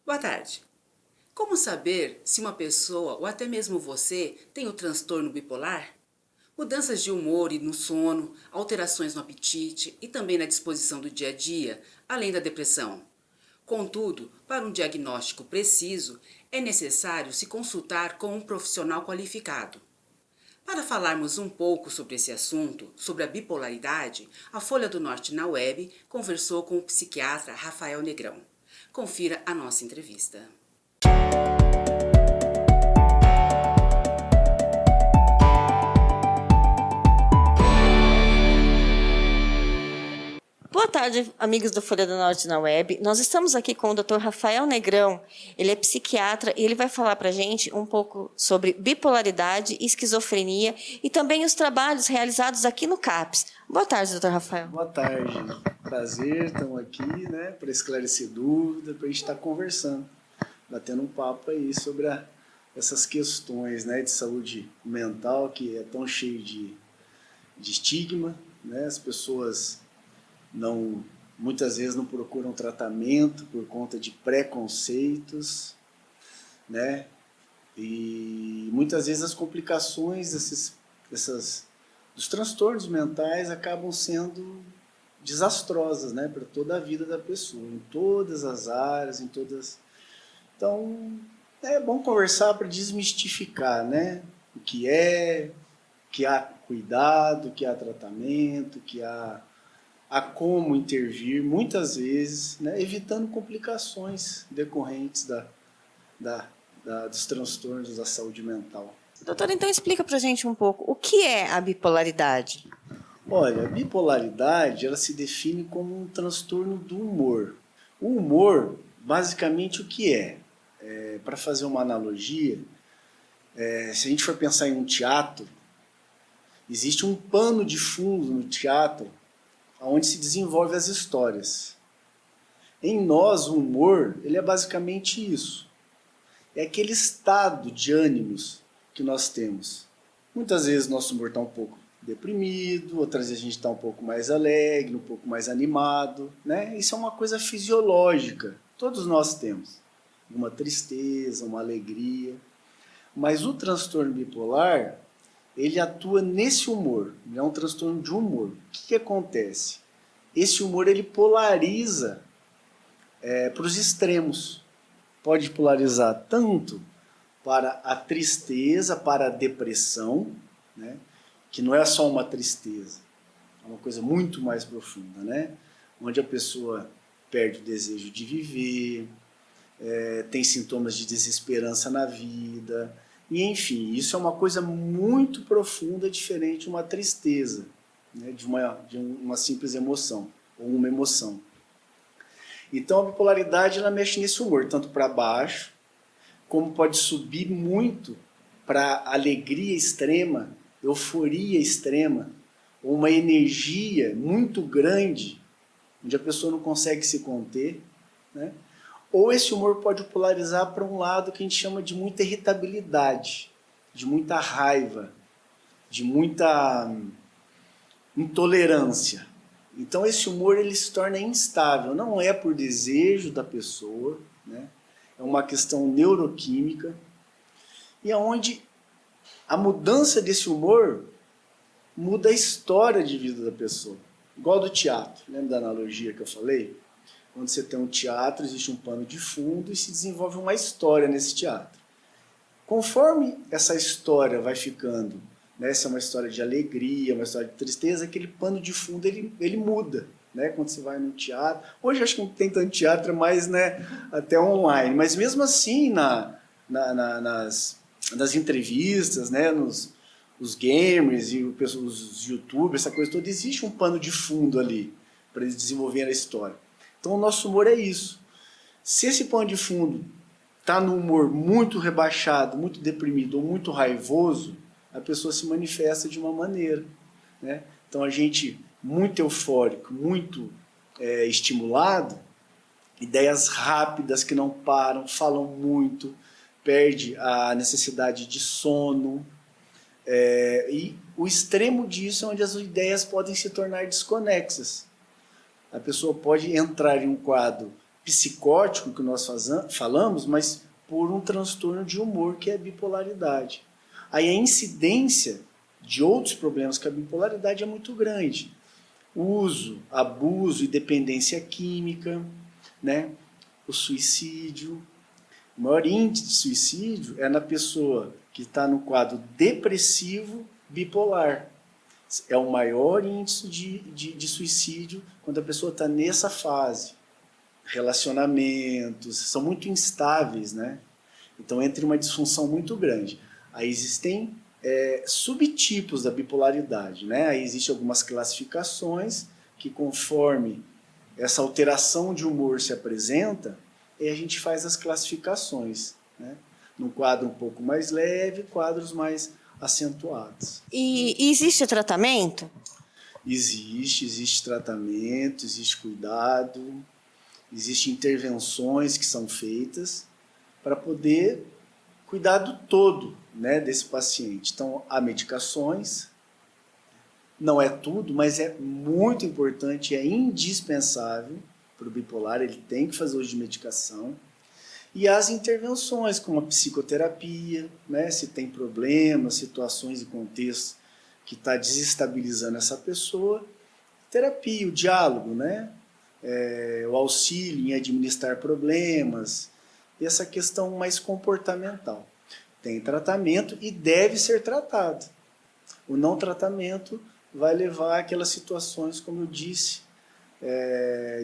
Boa tarde. Como saber se uma pessoa ou até mesmo você tem o transtorno bipolar? Mudanças de humor e no sono, alterações no apetite e também na disposição do dia a dia, além da depressão. Contudo, para um diagnóstico preciso, é necessário se consultar com um profissional qualificado. Para falarmos um pouco sobre esse assunto, sobre a bipolaridade, a Folha do Norte na Web conversou com o psiquiatra Rafael Negrão. Confira a nossa entrevista. Boa tarde, amigos do Folha do Norte na Web. Nós estamos aqui com o Dr. Rafael Negrão. Ele é psiquiatra e ele vai falar para a gente um pouco sobre bipolaridade e esquizofrenia e também os trabalhos realizados aqui no CAPS. Boa tarde, Dr. Rafael. Boa tarde. Prazer, estamos aqui, para esclarecer dúvidas, para a gente estar conversando, batendo um papo aí sobre essas questões, de saúde mental, que é tão cheio de estigma, As pessoas muitas vezes não procuram tratamento por conta de preconceitos, E muitas vezes as complicações dos transtornos mentais acabam sendo desastrosas, para toda a vida da pessoa, em todas as áreas, Então, é bom conversar para desmistificar, O que há cuidado, que há tratamento, que há como intervir, muitas vezes, evitando complicações decorrentes dos transtornos da saúde mental. Doutor, então explica para a gente um pouco o que é a bipolaridade. Olha, a bipolaridade ela se define como um transtorno do humor. O humor, basicamente, o que é? Para fazer uma analogia, se a gente for pensar em um teatro, existe um pano de fundo no teatro onde se desenvolve as histórias. Em nós, o humor, ele é basicamente isso. É aquele estado de ânimos que nós temos. Muitas vezes nosso humor está um pouco deprimido, outras vezes a gente está um pouco mais alegre, um pouco mais animado, Isso é uma coisa fisiológica. Todos nós temos uma tristeza, uma alegria. Mas o transtorno bipolar, ele atua nesse humor, é um transtorno de humor. O que acontece? Esse humor ele polariza para os extremos. Pode polarizar tanto para a tristeza, para a depressão, que não é só uma tristeza, é uma coisa muito mais profunda, onde a pessoa perde o desejo de viver, tem sintomas de desesperança na vida, e enfim, isso é uma coisa muito profunda, diferente de uma tristeza, de uma simples emoção, ou uma emoção. Então a bipolaridade ela mexe nesse humor, tanto para baixo, como pode subir muito para alegria extrema, euforia extrema, ou uma energia muito grande, onde a pessoa não consegue se conter, Ou esse humor pode polarizar para um lado que a gente chama de muita irritabilidade, de muita raiva, de muita intolerância. Então esse humor ele se torna instável, não é por desejo da pessoa, É uma questão neuroquímica, e onde a mudança desse humor muda a história de vida da pessoa. Igual do teatro, lembra da analogia que eu falei? Quando você tem um teatro, existe um pano de fundo e se desenvolve uma história nesse teatro. Conforme essa história vai ficando, se é uma história de alegria, uma história de tristeza, aquele pano de fundo ele muda. Quando você vai no teatro, hoje acho que não tem tanto teatro, mas até online, mas mesmo assim nas entrevistas, nos gamers e os youtubers, essa coisa toda, existe um pano de fundo ali para eles desenvolverem a história. Então o nosso humor é isso. Se esse pano de fundo está no humor muito rebaixado, muito deprimido ou muito raivoso, a pessoa se manifesta de uma maneira. Então a gente, muito eufórico, muito estimulado, ideias rápidas que não param, falam muito, perde a necessidade de sono. E o extremo disso é onde as ideias podem se tornar desconexas. A pessoa pode entrar em um quadro psicótico que nós falamos, mas por um transtorno de humor, que é a bipolaridade. Aí a incidência de outros problemas com a bipolaridade é muito grande. Uso, abuso e dependência química, né? O suicídio. O maior índice de suicídio é na pessoa que está no quadro depressivo bipolar. É o maior índice de suicídio quando a pessoa está nessa fase. Relacionamentos são muito instáveis, né? Então entra uma disfunção muito grande. Aí existem subtipos da bipolaridade, né? Aí existem algumas classificações que, conforme essa alteração de humor se apresenta, aí a gente faz as classificações, né? Num quadro um pouco mais leve, quadros mais acentuados. E existe tratamento? Existe tratamento, existe cuidado, existem intervenções que são feitas para poder cuidar do todo, né, desse paciente. Então, há medicações, não é tudo, mas é muito importante, é indispensável para o bipolar, ele tem que fazer uso de medicação. E as intervenções, como a psicoterapia, né, se tem problemas, situações e contextos que está desestabilizando essa pessoa, terapia, o diálogo, né, o auxílio em administrar problemas, e essa questão mais comportamental. Tem tratamento e deve ser tratado. O não tratamento vai levar àquelas situações, como eu disse,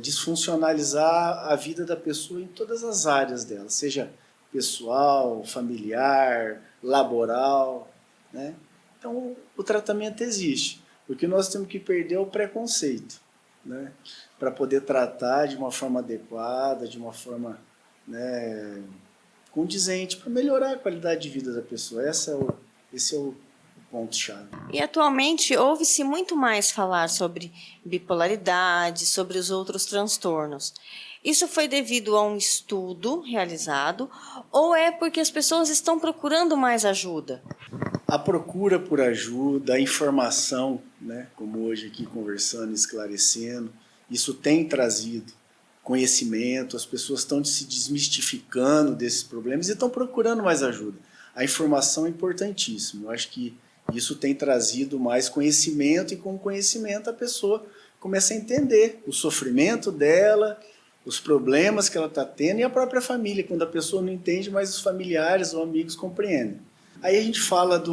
disfuncionalizar a vida da pessoa em todas as áreas dela, seja pessoal, familiar, laboral, né? Então, o tratamento existe. O que nós temos que perder é o preconceito, né? Para poder tratar de uma forma adequada, de uma forma, né, condizente, para melhorar a qualidade de vida da pessoa. Esse é o ponto-chave. E atualmente ouve-se muito mais falar sobre bipolaridade, sobre os outros transtornos. Isso foi devido a um estudo realizado ou é porque as pessoas estão procurando mais ajuda? A procura por ajuda, a informação, né, como hoje aqui conversando, esclarecendo, isso tem trazido conhecimento, as pessoas estão se desmistificando desses problemas e estão procurando mais ajuda. A informação é importantíssima. Eu acho que isso tem trazido mais conhecimento e, com o conhecimento, a pessoa começa a entender o sofrimento dela, os problemas que ela está tendo e a própria família. Quando a pessoa não entende, mas os familiares ou amigos compreendem. Aí a gente fala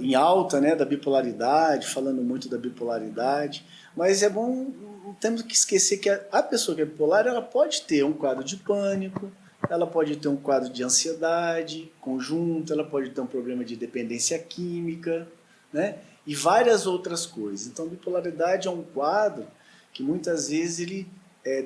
em alta, né, da bipolaridade, falando muito da bipolaridade, mas é bom, não temos que esquecer que a pessoa que é bipolar, ela pode ter um quadro de pânico, ela pode ter um quadro de ansiedade conjunto, ela pode ter um problema de dependência química, né, e várias outras coisas. Então, a bipolaridade é um quadro que muitas vezes ele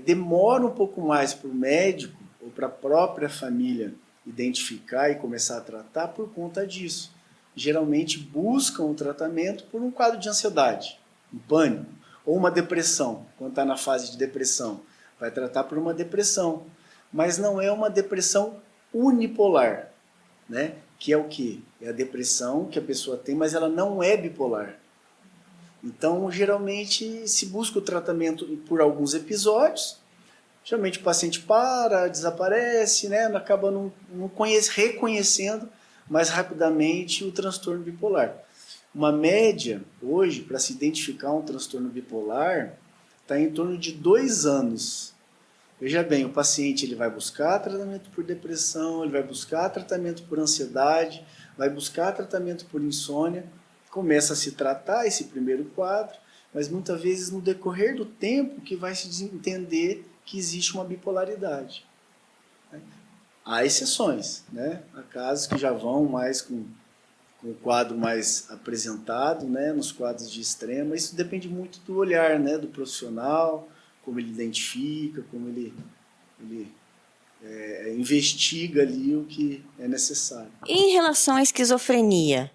demora um pouco mais para o médico ou para a própria família identificar e começar a tratar por conta disso. Geralmente buscam o tratamento por um quadro de ansiedade, um pânico, ou uma depressão. Quando está na fase de depressão, vai tratar por uma depressão. Mas não é uma depressão unipolar, né? Que é o quê? É a depressão que a pessoa tem, mas ela não é bipolar. Então, geralmente, se busca o tratamento por alguns episódios. Geralmente o paciente desaparece, né? Acaba não reconhecendo mais rapidamente o transtorno bipolar. Uma média, hoje, para se identificar um transtorno bipolar, está em torno de 2 anos. Veja bem, o paciente ele vai buscar tratamento por depressão, ele vai buscar tratamento por ansiedade, vai buscar tratamento por insônia, começa a se tratar esse primeiro quadro, mas muitas vezes no decorrer do tempo que vai se entender que existe uma bipolaridade. Há exceções, né? Há casos que já vão mais com o quadro mais apresentado, né? Nos quadros de extrema. Isso depende muito do olhar, né? Do profissional, como ele identifica, como ele investiga ali o que é necessário. E em relação à esquizofrenia,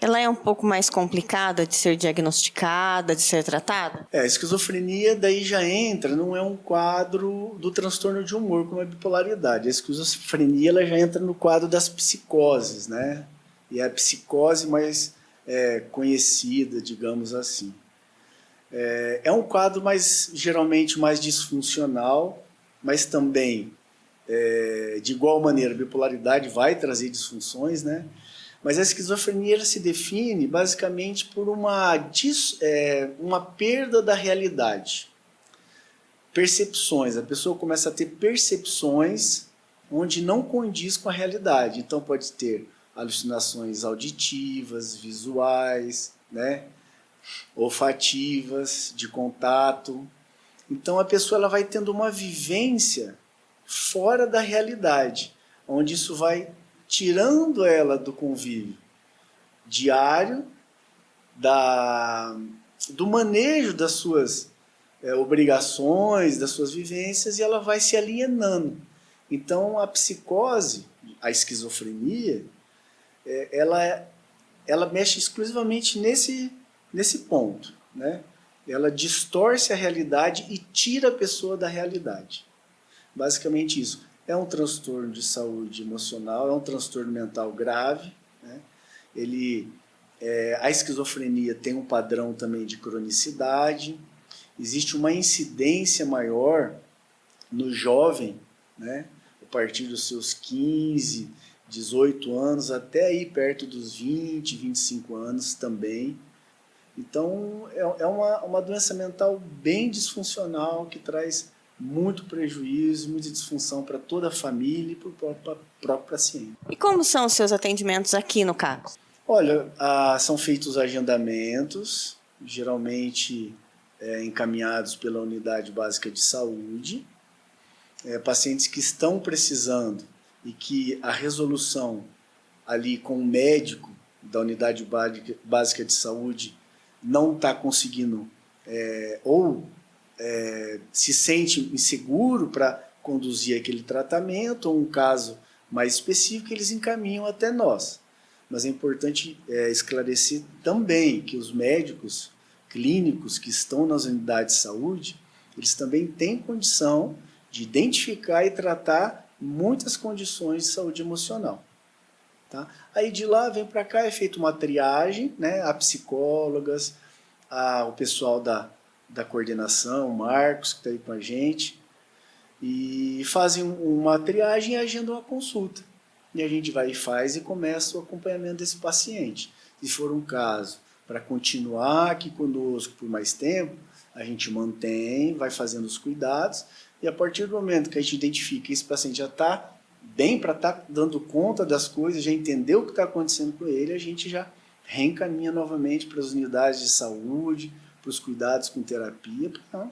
ela é um pouco mais complicada de ser diagnosticada, de ser tratada? A esquizofrenia daí já entra, não é um quadro do transtorno de humor como a bipolaridade. A esquizofrenia ela já entra no quadro das psicoses, né? E é a psicose mais conhecida, digamos assim. É um quadro geralmente mais disfuncional, mas também, de igual maneira, a bipolaridade vai trazer disfunções, né? Mas a esquizofrenia ela se define basicamente por uma perda da realidade. Percepções, a pessoa começa a ter percepções onde não condiz com a realidade. Então pode ter alucinações auditivas, visuais, né? Olfativas, de contato. Então a pessoa ela vai tendo uma vivência fora da realidade, onde isso vai tirando ela do convívio diário, do manejo das suas obrigações, das suas vivências, e ela vai se alienando. Então a psicose, a esquizofrenia, ela mexe exclusivamente nesse ponto, né? Ela distorce a realidade e tira a pessoa da realidade. Basicamente isso. É um transtorno de saúde emocional, é um transtorno mental grave, né? A esquizofrenia tem um padrão também de cronicidade, existe uma incidência maior no jovem, né? A partir dos seus 15, 18 anos, até aí perto dos 20, 25 anos também. Então, é uma doença mental bem disfuncional que traz muito prejuízo, muita disfunção para toda a família e para o próprio paciente. E como são os seus atendimentos aqui no CAPS? Olha, são feitos agendamentos, geralmente encaminhados pela unidade básica de saúde, pacientes que estão precisando e que a resolução ali com o médico da unidade básica de saúde não está conseguindo se sente inseguro para conduzir aquele tratamento, ou um caso mais específico, eles encaminham até nós. Mas é importante esclarecer também que os médicos clínicos que estão nas unidades de saúde, eles também têm condição de identificar e tratar muitas condições de saúde emocional. Tá? Aí de lá vem para cá, é feita uma triagem, né? Há psicólogas, o pessoal da coordenação, o Marcos, que está aí com a gente, e fazem uma triagem e agendam uma consulta. E a gente vai e faz e começa o acompanhamento desse paciente. Se for um caso para continuar aqui conosco por mais tempo, a gente mantém, vai fazendo os cuidados, e a partir do momento que a gente identifica que esse paciente já está bem para estar dando conta das coisas, já entendeu o que está acontecendo com ele, a gente já reencaminha novamente para as unidades de saúde, para os cuidados com terapia, para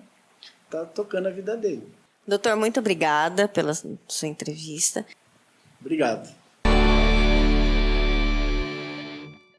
estar tocando a vida dele. Doutor, muito obrigada pela sua entrevista. Obrigado.